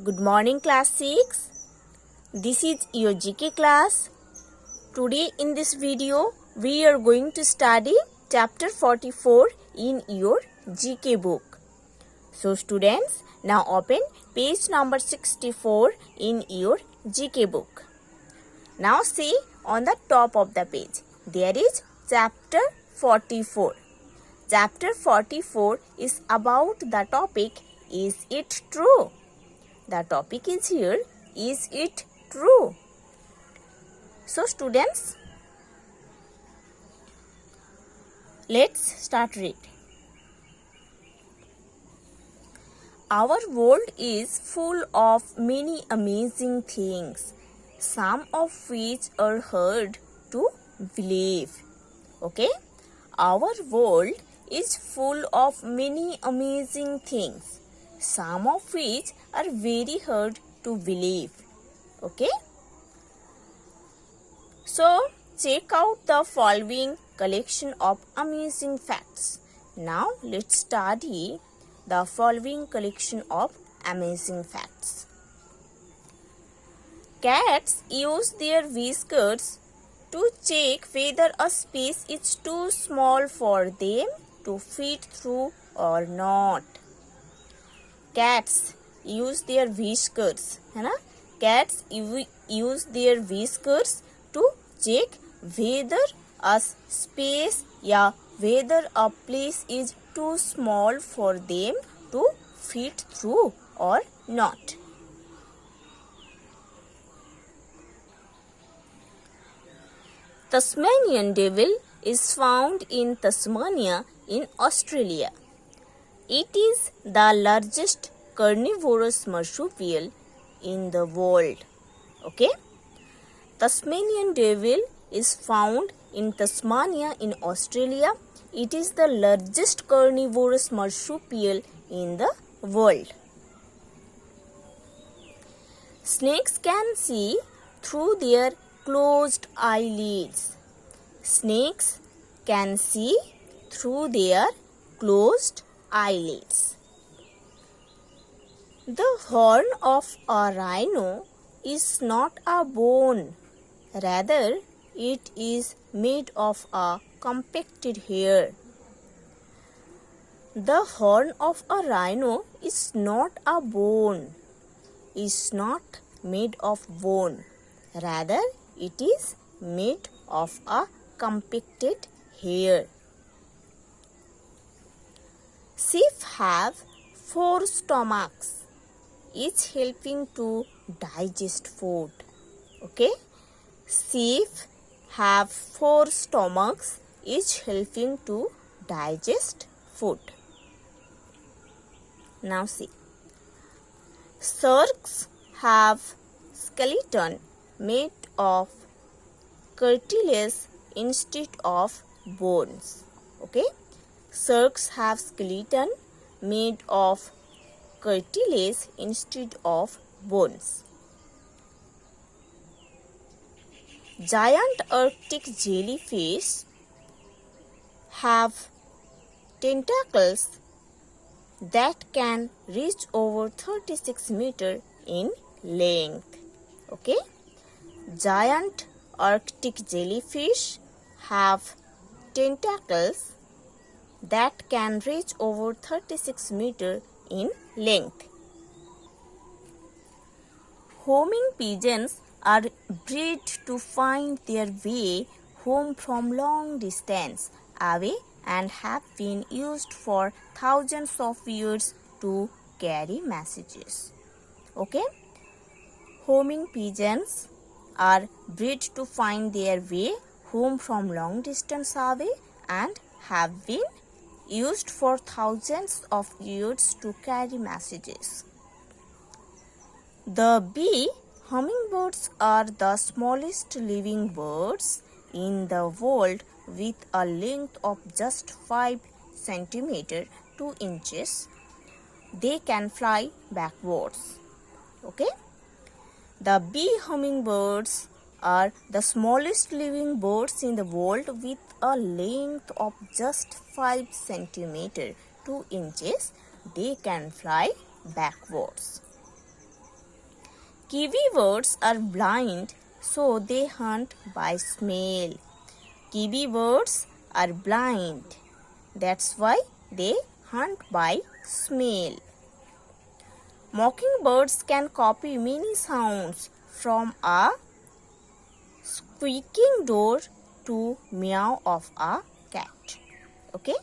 Good morning, class 6. This is your GK class. Today in this video, we are going to study chapter 44 in your GK book. So students, now open page number 64 in your GK book. Now see on the top of the page, there is chapter 44. Chapter 44 is about the topic, is it true? The topic is here, is it true? So students, let's start read. Our world is full of many amazing things, some of which are hard to believe. Okay? Our world is full of many amazing things, some of which are very hard to believe. Okay? So, check out the following collection of amazing facts. Now, let's study the following collection of amazing facts. Cats use their whiskers to check whether a space is too small for them to fit through or not. Cats use their whiskers, है ना? Cats use their whiskers to check whether a space या whether a place is too small for them to fit through or not. Tasmanian devil is found in Tasmania in Australia. It is the largest carnivorous marsupial in the world. Okay? Tasmanian devil is found in Tasmania in Australia. It is the largest carnivorous marsupial in the world. Snakes can see through their closed eyelids. Snakes can see through their closed eyelids. The horn of a rhino is not a bone, rather it is made of a compacted hair. The horn of a rhino is not a bone, is not made of bone, rather it is made of a compacted hair. Sheep have 4 stomachs, each helping to digest food. Okay? Sheep have 4 stomachs, each helping to digest food. Now see. Sharks have skeleton made of cartilage instead of bones. Okay? Sharks have skeleton made of cartilage instead of bones. Giant Arctic jellyfish have tentacles that can reach over 36 meters in length. Okay? Giant Arctic jellyfish have tentacles that can reach over 36 meters in length. Homing pigeons are bred to find their way home from long distance away and have been used for thousands of years to carry messages. Okay? Homing pigeons are bred to find their way home from long distance away and have been used for thousands of years to carry messages. The bee hummingbirds are the smallest living birds in the world with a length of just 5 centimeters 2 inches. They can fly backwards. Okay? The bee hummingbirds are the smallest living birds in the world with a length of just 5 centimeters 2 inches. They can fly backwards. Kiwi birds are blind, so they hunt by smell. Kiwi birds are blind. That's why they hunt by smell. Mockingbirds can copy many sounds from a squeaking door to meow of a cat. Okay?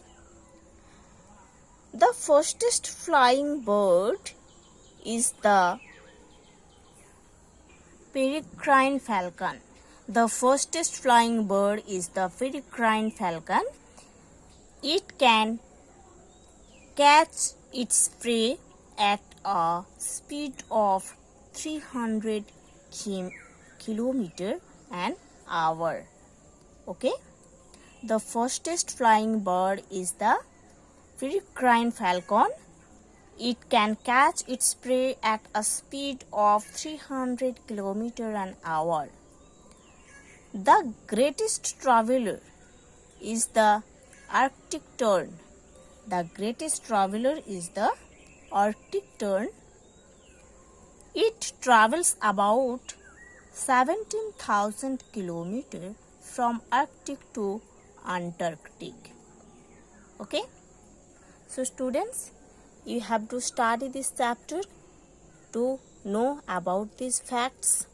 The fastest flying bird is the peregrine falcon. The fastest flying bird is the peregrine falcon. It can catch its prey at a speed of 300 km an hour. Okay? The fastest flying bird is the peregrine falcon. It can catch its prey at a speed of 300 km an hour. The greatest traveler is the Arctic tern. The greatest traveler is the Arctic tern. It travels about 17,000 km from Arctic to Antarctic. Okay? So students, you have to study this chapter to know about these facts.